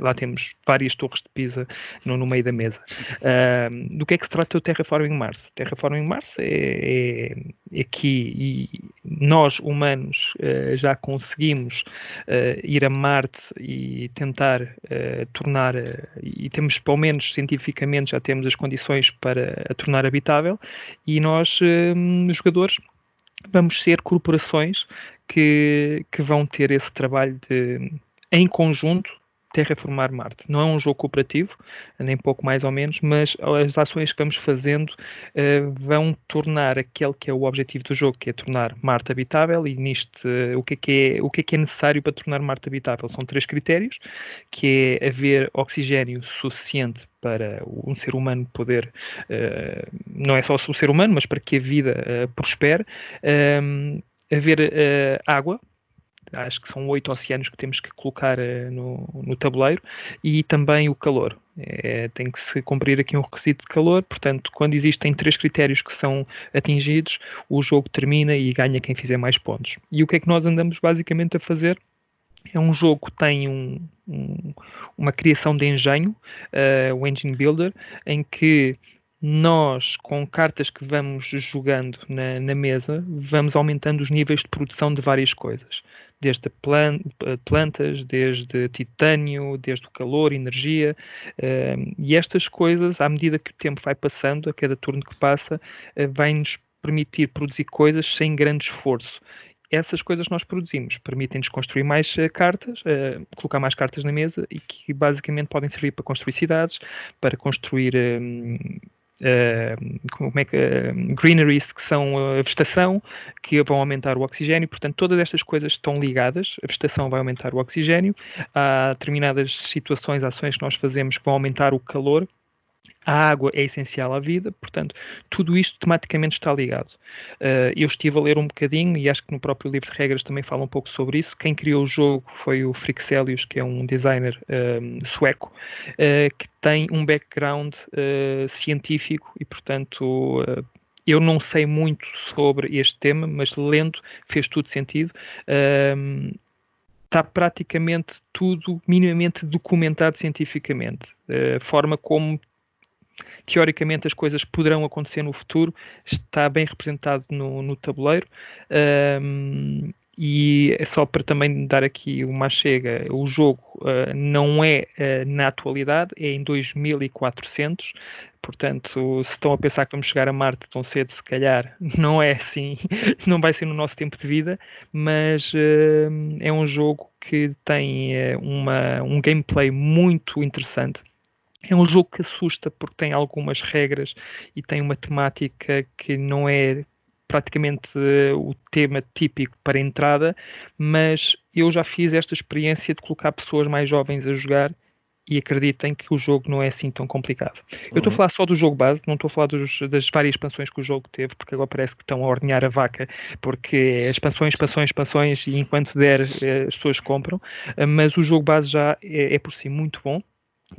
lá temos várias torres de Pisa no meio da mesa. Do que é que se trata o Terraforming Mars? Terraforming Mars é aqui, e nós humanos já conseguimos ir a Marte e tentar tornar, e temos pelo menos cientificamente já temos as condições para a tornar habitável, e nós, jogadores, vamos ser corporações que vão ter esse trabalho de, em conjunto, terraformar Marte. Não é um jogo cooperativo, nem pouco mais ou menos, mas as ações que vamos fazendo vão tornar aquele que é o objetivo do jogo, que é tornar Marte habitável. E nisto, o que é necessário para tornar Marte habitável? São 3 critérios, que é haver oxigênio suficiente para um ser humano poder, não é só o ser humano, mas para que a vida prospere, haver água. Acho que são 8 oceanos que temos que colocar no tabuleiro, e também o calor. Tem que se cumprir aqui um requisito de calor. Portanto, quando existem 3 critérios que são atingidos, o jogo termina e ganha quem fizer mais pontos. E o que é que nós andamos basicamente a fazer? É um jogo que tem uma criação de engenho, o Engine Builder, em que nós, com cartas que vamos jogando na mesa, vamos aumentando os níveis de produção de várias coisas. Desde plantas, desde titânio, desde o calor, energia. E estas coisas, à medida que o tempo vai passando, a cada turno que passa, vai-nos permitir produzir coisas sem grande esforço. Essas coisas nós produzimos, permitem-nos construir mais cartas, colocar mais cartas na mesa, e que basicamente podem servir para construir cidades, para construir greeneries, que são a vegetação, que vão aumentar o oxigênio. Portanto, todas estas coisas estão ligadas. A vegetação vai aumentar o oxigênio, há determinadas situações, ações que nós fazemos que vão aumentar o calor. A água é essencial à vida, portanto, tudo isto tematicamente está ligado. Eu estive a ler um bocadinho, e acho que no próprio livro de regras também fala um pouco sobre isso. Quem criou o jogo foi o Frixelius, que é um designer sueco, que tem um background científico, e portanto eu não sei muito sobre este tema, mas lendo fez tudo sentido. Está praticamente tudo minimamente documentado cientificamente. A forma como teoricamente as coisas poderão acontecer no futuro está bem representado no tabuleiro. E é só para também dar aqui uma chega, o jogo não é na atualidade, é em 2400. Portanto, se estão a pensar que vamos chegar a Marte tão cedo, se calhar não é assim, não vai ser no nosso tempo de vida, mas é um jogo que tem um gameplay muito interessante. É um jogo que assusta porque tem algumas regras e tem uma temática que não é praticamente o tema típico para a entrada, mas eu já fiz esta experiência de colocar pessoas mais jovens a jogar, e acreditem que o jogo não é assim tão complicado. Eu estou a falar só do jogo base, não estou a falar das várias expansões que o jogo teve, porque agora parece que estão a ordenhar a vaca, porque é expansões, e enquanto der as pessoas compram, mas o jogo base já é por si muito bom.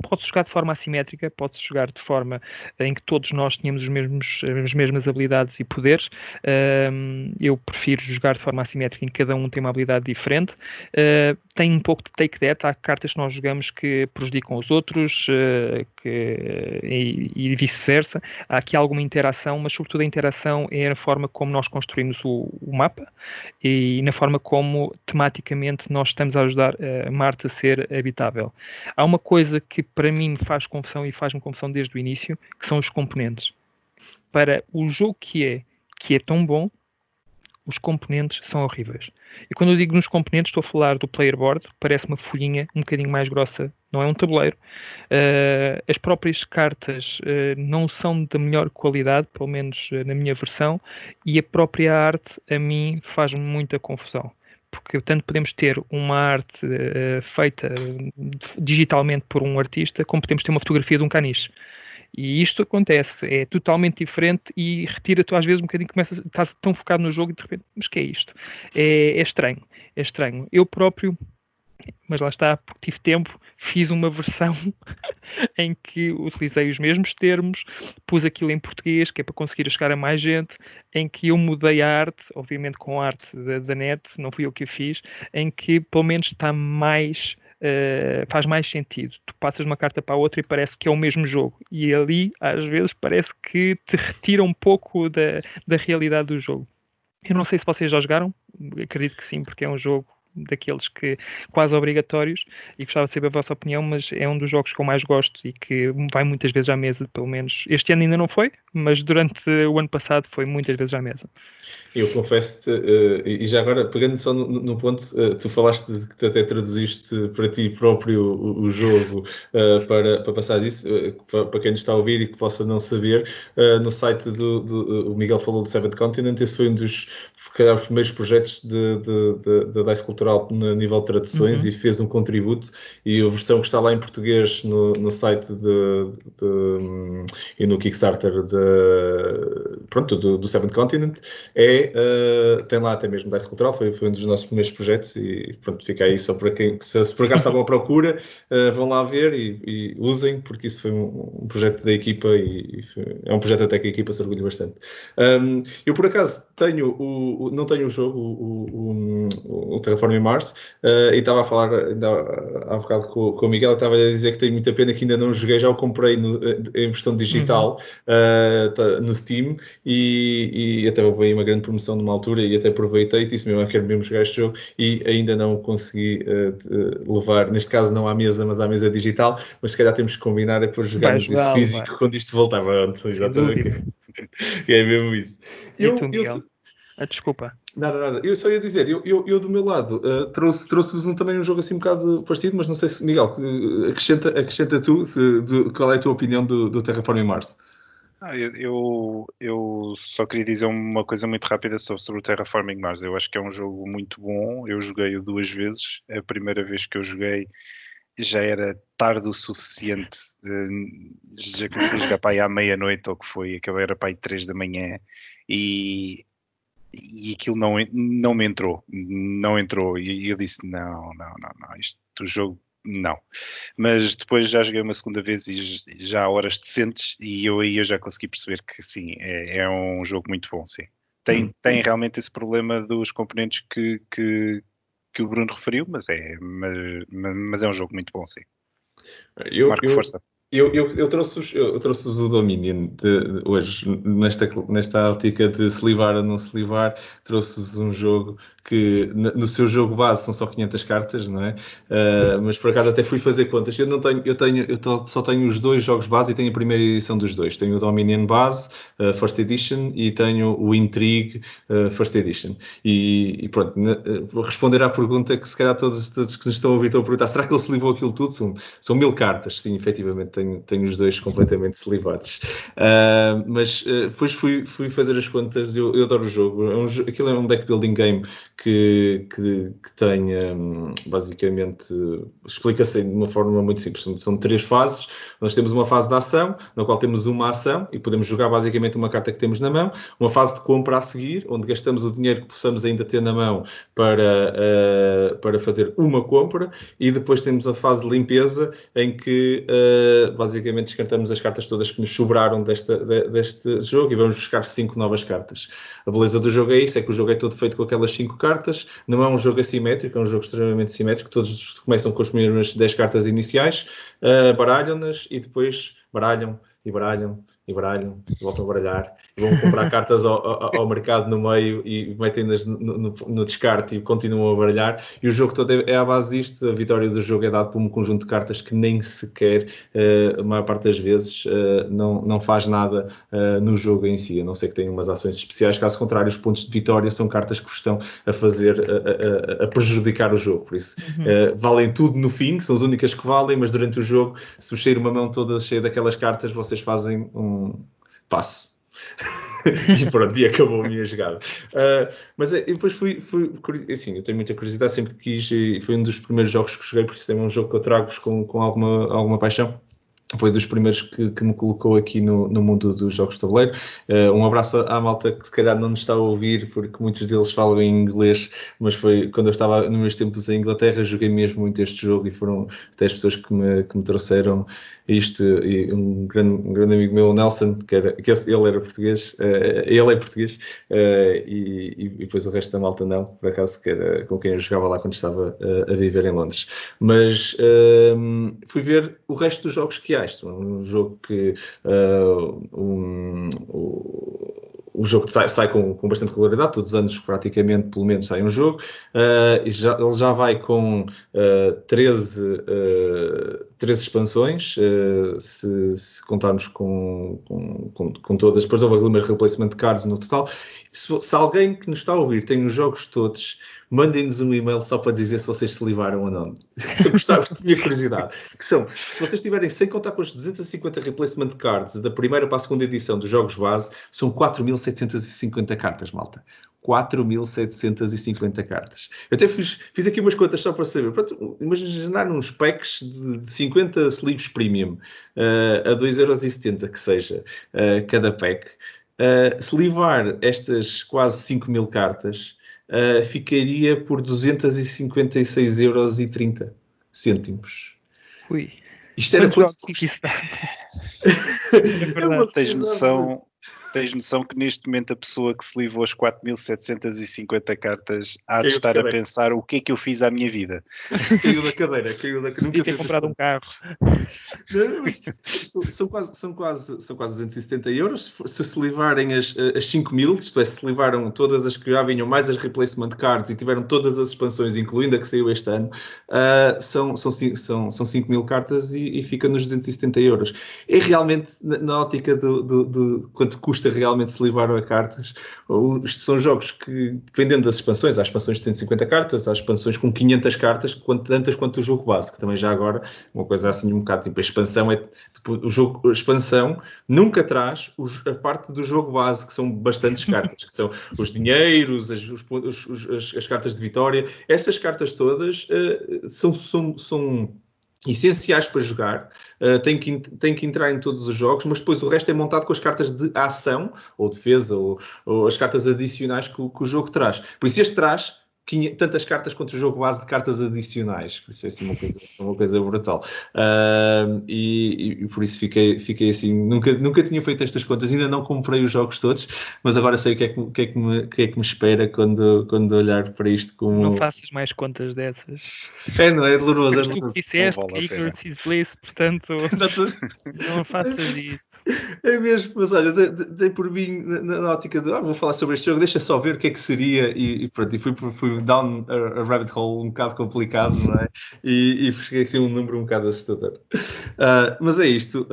Pode-se jogar de forma assimétrica, pode-se jogar de forma em que todos nós tenhamos as mesmas habilidades e poderes. Eu prefiro jogar de forma assimétrica, em que cada um tem uma habilidade diferente. Tem um pouco de take that, há cartas que nós jogamos que prejudicam os outros, e vice-versa. Há aqui alguma interação, mas sobretudo a interação é na forma como nós construímos o mapa, e na forma como tematicamente nós estamos a ajudar a Marte a ser habitável. Há uma coisa que para mim me faz confusão, e faz-me confusão desde o início, que são os componentes. Para o jogo que é tão bom, os componentes são horríveis. E quando eu digo nos componentes, estou a falar do player board, parece uma folhinha um bocadinho mais grossa, não é um tabuleiro. As próprias cartas não são da melhor qualidade, pelo menos na minha versão, e a própria arte a mim faz-me muita confusão. Porque tanto podemos ter uma arte feita digitalmente por um artista, como podemos ter uma fotografia de um caniche. E isto acontece, é totalmente diferente, e retira-te às vezes um bocadinho, estás tão focado no jogo e de repente, mas que é isto? É estranho. Eu próprio, mas lá está, porque tive tempo, fiz uma versão em que utilizei os mesmos termos, pus aquilo em português, que é para conseguir chegar a mais gente, em que eu mudei a arte, obviamente com a arte da net, não fui eu que a fiz, em que pelo menos está mais... faz mais sentido. Tu passas uma carta para a outra e parece que é o mesmo jogo. E ali, às vezes, parece que te retira um pouco da realidade do jogo. Eu não sei se vocês já jogaram, acredito que sim, porque é um jogo daqueles que quase obrigatórios, e gostava de saber a vossa opinião, mas é um dos jogos que eu mais gosto e que vai muitas vezes à mesa, pelo menos. Este ano ainda não foi, mas durante o ano passado foi muitas vezes à mesa. Eu confesso-te, e já agora, pegando só no ponto, tu falaste de que até traduziste para ti próprio o jogo para passar isso, para quem nos está a ouvir e que possa não saber, no site o Miguel falou do Seventh Continent, esse foi um dos os primeiros projetos da DICE Cultural no nível de traduções, e fez um contributo, e a versão que está lá em português no site e no Kickstarter do Seventh Continent tem lá até mesmo DICE Cultural, foi um dos nossos primeiros projetos, e pronto, fica aí só para quem, se por acaso estavam à procura, vão lá ver e usem, porque isso foi um projeto da equipa, e é um projeto até que a equipa se orgulha bastante. Eu por acaso não tenho o jogo, o Terraforming Mars, e estava a falar há bocado com o Miguel, estava a dizer que tenho muita pena que ainda não joguei, já o comprei em versão digital no Steam, e até houve aí uma grande promoção numa altura, e até aproveitei e disse mesmo, quero mesmo jogar este jogo, e ainda não consegui levar, neste caso não à mesa, mas à mesa digital, mas se calhar temos que combinar depois jogarmos isso físico quando isto voltar. Exatamente. É mesmo isso. E tu, Miguel? Desculpa. Nada. Eu só ia dizer, eu do meu lado trouxe-vos também um jogo assim um bocado parecido, mas não sei se, Miguel, acrescenta tu, qual é a tua opinião do Terraforming Mars? Eu só queria dizer uma coisa muito rápida sobre o Terraforming Mars. Eu acho que é um jogo muito bom. Eu joguei-o 2 vezes. A primeira vez que eu joguei já era tarde o suficiente. Já comecei a jogar para aí à meia-noite, ou que foi, acabei era para aí 3 da manhã, e aquilo não me entrou. Não entrou. E eu disse, não, isto do jogo, não. Mas depois já joguei uma segunda vez e já há horas decentes, e eu já consegui perceber que sim, é um jogo muito bom, sim. Tem realmente esse problema dos componentes que o Bruno referiu, mas é um jogo muito bom, sim. Marco, força. Eu trouxe-vos o Dominion hoje, nesta ótica de se livrar ou não se livrar. Trouxe-vos um jogo que no seu jogo base são só 500 cartas, não é? Mas por acaso até fui fazer contas. Eu só tenho os 2 jogos base, e tenho a primeira edição dos 2. Tenho o Dominion base, First Edition, e tenho o Intrigue First Edition. E pronto, vou responder à pergunta que se calhar todos que nos estão a ouvir estão a perguntar: será que ele se livrou aquilo tudo? São 1000 cartas, sim, efetivamente. Tenho os 2 completamente slivados. Mas depois fui fazer as contas. Eu adoro o jogo. Aquilo é um deck building game que tem, basicamente, explica-se de uma forma muito simples. São 3 fases. Nós temos uma fase de ação, na qual temos uma ação e podemos jogar basicamente uma carta que temos na mão. Uma fase de compra a seguir, onde gastamos o dinheiro que possamos ainda ter na mão para fazer uma compra. E depois temos a fase de limpeza, em que basicamente descartamos as cartas todas que nos sobraram deste jogo, e vamos buscar 5 novas cartas. A beleza do jogo é isso, é que o jogo é todo feito com aquelas 5 cartas. Não é um jogo assimétrico, é um jogo extremamente simétrico. Todos começam com as primeiras 10 cartas iniciais, baralham-nas, e depois baralham, voltam a baralhar, e vão comprar cartas ao mercado no meio, e metem-nas no descarte, e continuam a baralhar. E o jogo todo é à base disto. A vitória do jogo é dada por um conjunto de cartas que nem sequer, a maior parte das vezes, não faz nada no jogo em si, a não ser que tenha umas ações especiais. Caso contrário, os pontos de vitória são cartas que estão a fazer, a prejudicar o jogo. Por isso, valem tudo no fim, são as únicas que valem, mas durante o jogo, se vos sair uma mão toda cheia daquelas cartas, vocês fazem um passo. E pronto, e acabou a minha jogada. Mas depois fui assim, eu tenho muita curiosidade, sempre que quis, e foi um dos primeiros jogos que joguei, por isso é um jogo que eu trago-vos com alguma paixão. foi dos primeiros que me colocou aqui no mundo dos jogos de tabuleiro. Um abraço à malta que se calhar não nos está a ouvir, porque muitos deles falam em inglês, mas foi quando eu estava nos meus tempos em Inglaterra, joguei mesmo muito este jogo e foram até as pessoas que me trouxeram isto. E um grande amigo meu, o Nelson, ele era português, ele é português, e depois o resto da malta não, por acaso, que era com quem eu jogava lá quando estava a viver em Londres. Mas fui ver o resto dos jogos que há. Isto é um jogo que o jogo sai com bastante regularidade, todos os anos praticamente pelo menos sai um jogo, ele já vai com 13 expansões, se contarmos com todas. Depois houve algumas replacement cards no total. Se alguém que nos está a ouvir tem os jogos todos, mandem-nos um e-mail só para dizer se vocês se livraram ou não. Se eu gostava, tinha curiosidade. Que são, se vocês tiverem, sem contar com os 250 replacement cards da primeira para a segunda edição dos jogos base, são 4.750 cartas, malta. 4.750 cartas. Eu até fiz aqui umas contas só para saber. Pronto, imaginar uns packs de 50 sleeves premium a 2,70€ que seja cada pack. Se livrar estas quase 5.000 cartas, ficaria por 256,30€. Ui. Isto era quanto que isso dá? Tens noção que neste momento a pessoa que se livrou as 4.750 cartas há de estar a pensar o que é que eu fiz à minha vida? Caiu da cadeira. Nunca ter comprado um carro. São quase 270€. Se livrarem as 5.000, isto é, se livraram todas as que já vinham, mais as replacement cards e tiveram todas as expansões, incluindo a que saiu este ano, são 5.000 cartas e fica nos 270€. É realmente, na ótica do quanto custa realmente se livrar a cartas. São jogos que, dependendo das expansões, há expansões de 150 cartas, há expansões com 500 cartas, tantas quanto o jogo base, que também já agora, uma coisa assim um bocado, tipo, a expansão a expansão nunca traz a parte do jogo base, que são bastantes cartas, que são os dinheiros, as cartas de vitória. Estas cartas todas são essenciais para jogar, tem que entrar em todos os jogos, mas depois o resto é montado com as cartas de ação, ou defesa, ou as cartas adicionais que o jogo traz. Por isso este traz tantas cartas quanto o jogo base de cartas adicionais. Por isso é assim uma coisa brutal. E por isso fiquei assim, nunca tinha feito estas contas, ainda não comprei os jogos todos, mas agora sei o que é que me espera quando olhar para isto como... Não faças mais contas dessas. Não é doloroso. Mas tu que disseste que ignorance is bliss, portanto não faças isso. É mesmo, mas olha, dei por mim na ótica de vou falar sobre este jogo, deixa só ver o que é que seria e pronto, e fui down a rabbit hole um bocado complicado, não é? E cheguei assim a um número um bocado assustador. Mas é isto.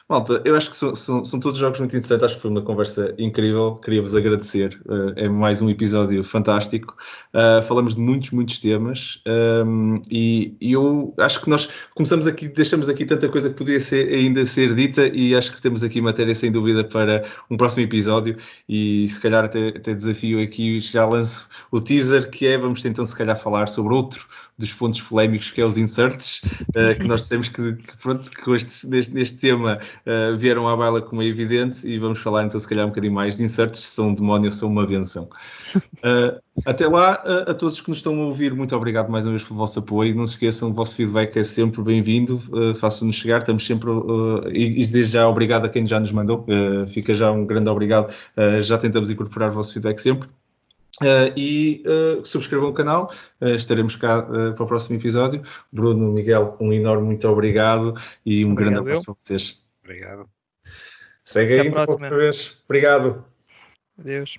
Malta, eu acho que são todos jogos muito interessantes, acho que foi uma conversa incrível, queria-vos agradecer, é mais um episódio fantástico, falamos de muitos temas, e eu acho que nós deixamos aqui tanta coisa que poderia ainda ser dita, e acho que temos aqui matéria sem dúvida para um próximo episódio, e se calhar até desafio aqui, já lanço o teaser, que é, vamos então se calhar falar sobre outro dos pontos polémicos, que é os inserts, que nós dissemos que neste tema vieram à baila como é evidente, e vamos falar então se calhar um bocadinho mais de inserts, se são um demónio ou são uma benção. Até lá, a todos que nos estão a ouvir, muito obrigado mais uma vez pelo vosso apoio, não se esqueçam, o vosso feedback é sempre bem-vindo, façam-nos chegar, estamos sempre, e desde já obrigado a quem já nos mandou, fica já um grande obrigado, já tentamos incorporar o vosso feedback sempre. Subscrevam o canal, estaremos cá para o próximo episódio. Bruno, Miguel, um enorme muito obrigado e um grande abraço para vocês. Obrigado. Segue aí, outra vez. Obrigado. Adeus.